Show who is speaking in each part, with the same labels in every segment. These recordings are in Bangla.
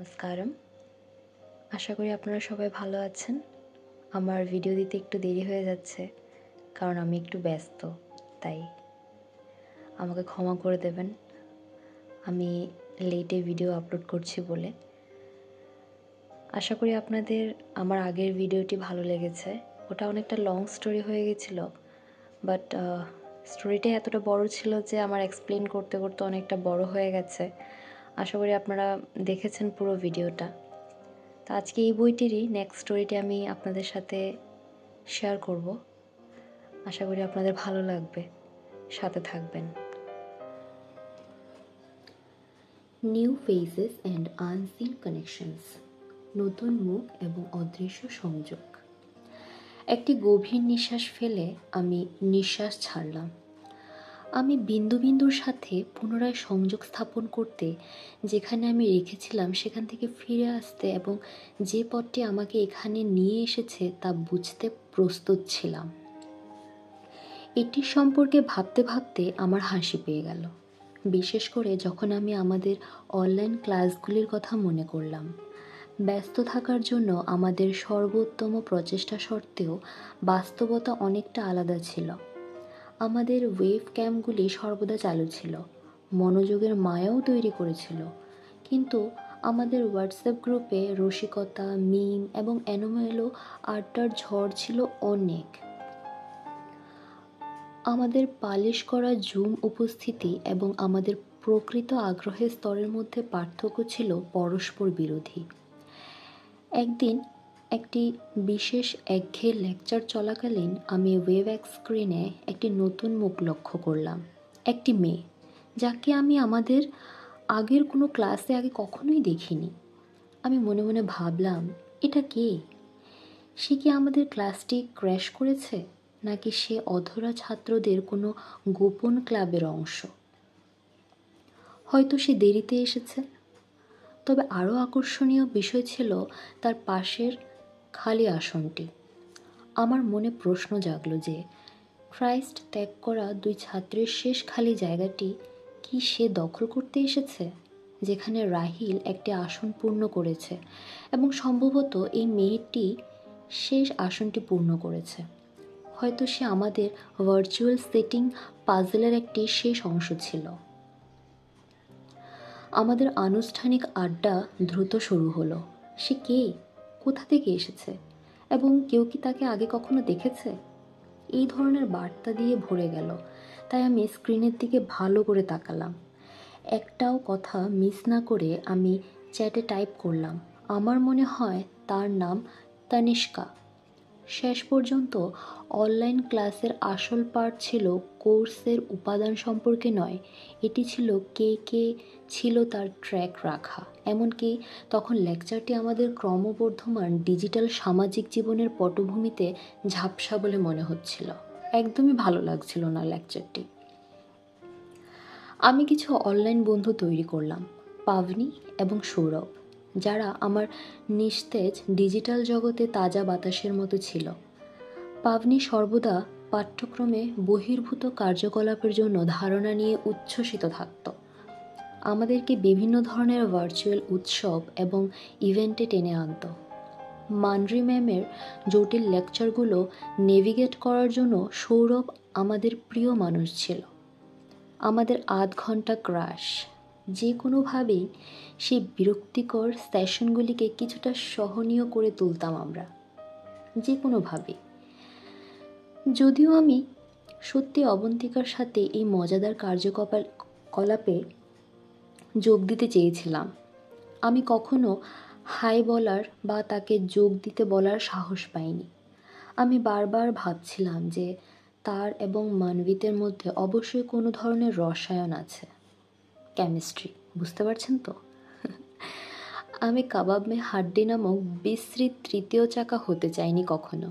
Speaker 1: নমস্কারম। আশা করি আপনারা সবাই ভালো আছেন। আমার ভিডিও দিতে একটু দেরি হয়ে যাচ্ছে কারণ আমি একটু ব্যস্ত, তাই আমাকে ক্ষমা করে দেবেন আমি লেটে ভিডিও আপলোড করছি বলে। আশা করি আপনাদের আমার আগের ভিডিওটি ভালো লেগেছে। ওটা অনেকটা লং স্টোরি হয়ে গেছিলো, বাট স্টোরিটাই এতটা বড় ছিল যে আমার এক্সপ্লেন করতে করতে অনেকটা বড় হয়ে গেছে। আশা করি আপনারা দেখেছেন পুরো ভিডিওটা। তো আজকে এই বইটিরই নেক্সট স্টোরিটি আমি আপনাদের সাথে শেয়ার করব। আশা করি আপনাদের ভালো লাগবে, সাথে থাকবেন। New faces and unseen connections, নতুন মুখ এবং অদৃশ্য সংযোগ। একটি গভীর নিঃশ্বাস ফেলে আমি নিঃশ্বাস ছাড়লাম। আমি বিন্দু বিন্দুর সাথে পুনরায় সংযোগ স্থাপন করতে, যেখানে আমি রেখেছিলাম সেখান থেকে ফিরে আসতে এবং যে পথটি আমাকে এখানে নিয়ে এসেছে তা বুঝতে প্রস্তুত ছিলাম। এটি সম্পর্কে ভাবতে ভাবতে আমার হাসি পেয়ে গেল, বিশেষ করে যখন আমি আমাদের অনলাইন ক্লাসগুলির কথা মনে করলাম। ব্যস্ত থাকার জন্য আমাদের সর্বোত্তম প্রচেষ্টা সত্ত্বেও বাস্তবতা অনেকটা আলাদা ছিল। আমাদের ওয়েব ক্যামগুলি সর্বদা চালু ছিল, মনোযোগের মায়াও তৈরি করেছিল, কিন্তু আমাদের হোয়াটসঅ্যাপ গ্রুপে রসিকতা, মিম এবং এলোমেলো আড্ডার ঝড় ছিল অনেক। আমাদের পালিশ করা জুম উপস্থিতি এবং আমাদের প্রকৃত আগ্রহের স্তরের মধ্যে পার্থক্য ছিল পরস্পর বিরোধী। একদিন একটি বিশেষ একঘেয়ে লেকচার চলাকালীন আমি ওয়েব স্ক্রিনে একটি নতুন মুখ লক্ষ্য করলাম। একটি মেয়ে, যাকে আমি আমাদের আগের কোনো ক্লাসে আগে কখনোই দেখিনি। আমি মনে মনে ভাবলাম, এটা কে? সে কি আমাদের ক্লাসটি ক্র্যাশ করেছে, নাকি সে অধরা ছাত্রদের কোনো গোপন ক্লাবের অংশ? হয়তো সে দেরিতে এসেছে। তবে আরও আকর্ষণীয় বিষয় ছিল তার পাশের খালি আসনটি। আমার মনে প্রশ্ন জাগল যে ক্রাইস্ট ত্যাগ করা দুই ছাত্রের শেষ খালি জায়গাটি কি সে দখল করতে এসেছে, যেখানে রাহিল একটি আসন পূর্ণ করেছে এবং সম্ভবত এই মেয়েটি শেষ আসনটি পূর্ণ করেছে। হয়তো সে আমাদের ভার্চুয়াল সেটিং পাজলের একটি শেষ অংশ ছিল। আমাদের আনুষ্ঠানিক আড্ডা দ্রুত শুরু হলো। সে কে, কোথা থেকে এসেছে এবং কেউ কি তাকে আগে কখনো দেখেছে? এই ধরনের বার্তা দিয়ে ভরে গেল, তাই আমি স্ক্রিনের দিকে ভালো করে তাকালাম। একটাও কথা মিস না করে আমি চ্যাটে টাইপ করলাম, আমার মনে হয় তার নাম তানিষ্কা। শেষ পর্যন্ত অনলাইন ক্লাসের আসল পার্ট ছিল কোর্সের উপাদান সম্পর্কে নয়, এটি ছিল কে কে ছিল তার ট্র্যাক রাখা। এমনকি তখন লেকচারটি আমাদের ক্রমবর্ধমান ডিজিটাল সামাজিক জীবনের পটভূমিতে ঝাপসা বলে মনে হচ্ছিল। একদমই ভালো লাগছিল না লেকচারটি। আমি কিছু অনলাইন বন্ধু তৈরি করলাম, পাভনি এবং সৌরভ, যারা আমার নিস্তেজ ডিজিটাল জগতে তাজা বাতাসের মতো ছিল। পাভনি সর্বদা পাঠ্যক্রমে বহির্ভূত কার্যকলাপের জন্য ধারণা নিয়ে উচ্ছ্বসিত থাকত। আমাদেরকে বিভিন্ন ধরনের ভার্চুয়াল উৎসব এবং ইভেন্টে টেনে আনত। মানরি ম্যামের জটিল লেকচারগুলো নেভিগেট করার জন্য সৌরভ আমাদের প্রিয় মানুষ ছিল। আমাদের আধ ঘন্টা ক্রাশ, যে কোনোভাবেই সেই বিরক্তিকর সেশনগুলিকে কিছুটা সহনীয় করে তুলতাম আমরা, যে কোনোভাবেই। যদিও আমি সত্যি অবন্তিকার সাথে এই মজাদার কার্যকলাপে যোগ দিতে চেয়েছিলাম, আমি কখনো হাই বলার বা তাকে যোগ দিতে বলার সাহস পাইনি। আমি বারবার ভাবছিলাম যে তার এবং মানবিতের মধ্যে অবশ্যই কোনো ধরনের রসায়ন আছে, কেমিস্ট্রি, বুঝতে পারছেন তো? আমি কাবাব মে হাড্ডি নামক বিশ্রী তৃতীয় চাকা হতে চাইনি কখনো।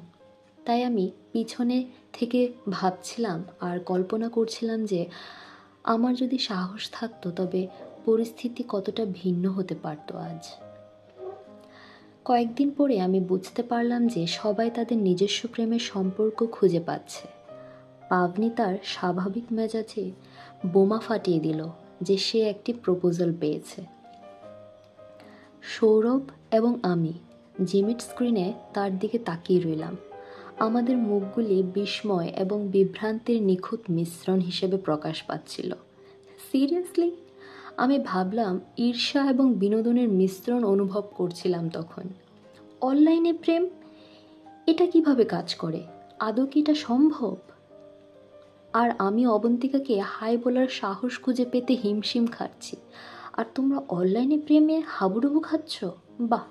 Speaker 1: তাই আমি পিছনে থেকে ভাবছিলাম আর কল্পনা করছিলাম যে আমার যদি সাহস থাকতো তবে পরিস্থিতি কতটা ভিন্ন হতে পারত আজ। কয়েকদিন পরে আমি বুঝতে পারলাম যে সবাই তাদের নিজস্ব প্রেমের সম্পর্ক খুঁজে পাচ্ছে। পাভনি তার স্বাভাবিক মেজাজে বোমা ফাটিয়ে দিল যে সে একটি প্রপোজাল পেয়েছে। সৌরভ এবং আমি জিমিট স্ক্রিনে তার দিকে তাকিয়ে রইলাম। আমাদের মুখগুলি বিস্ময় এবং বিভ্রান্তির নিখুঁত মিশ্রণ হিসেবে প্রকাশ পাচ্ছিল। সিরিয়াসলি, আমি ভাবলাম ঈর্ষা এবং বিনোদনের মিশ্রণ অনুভব করছিলাম তখন। অনলাইনে প্রেম, এটা কিভাবে কাজ করে? আদৌ কি এটা সম্ভব? আর আমি অবন্তিকাকে হাই বলার সাহস খুঁজে পেতে হিমশিম খাচ্ছি, আর তোমরা অনলাইনে প্রেমে হাবুডুবু খাচ্ছ। বাহ!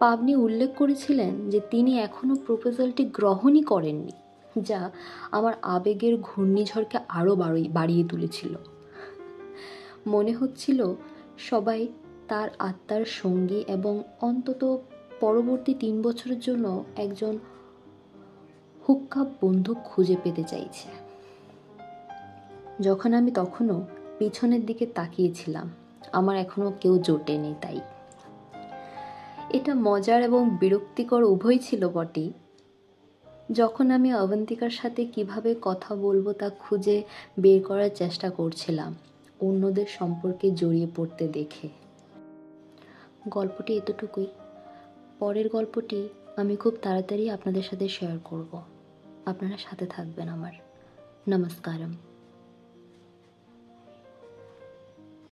Speaker 1: পাবনি উল্লেখ করেছিলেন যে তিনি এখনও প্রপোজালটি গ্রহণই করেননি, যা আমার আবেগের ঘূর্ণিঝড়কে আরও বাড়িয়ে তুলেছিল। মনে হচ্ছিল সবাই তার আত্মার সঙ্গী এবং অন্তত পরবর্তী 3 বছরের জন্য একজন হুক্কাপ বন্ধু খুঁজে পেতে চাইছে। যখন আমি তখনও পিছনের দিকে তাকিয়েছিলাম, আমার এখনও কেউ জোটেনি। তাই এটা মজার এবং বিরক্তিকর উভয় ছিল বটেই। যখন আমি অবন্তিকার সাথে কিভাবে কথা বলবো তা খুঁজে বের করার চেষ্টা করছিলাম অন্যদের সম্পর্কে জড়িয়ে পড়তে দেখে। গল্পটি এতটুকুই। পরের গল্পটি আমি খুব তাড়াতাড়ি আপনাদের সাথে শেয়ার করব। আপনারা সাথে থাকবেন আমার। নমস্কারম।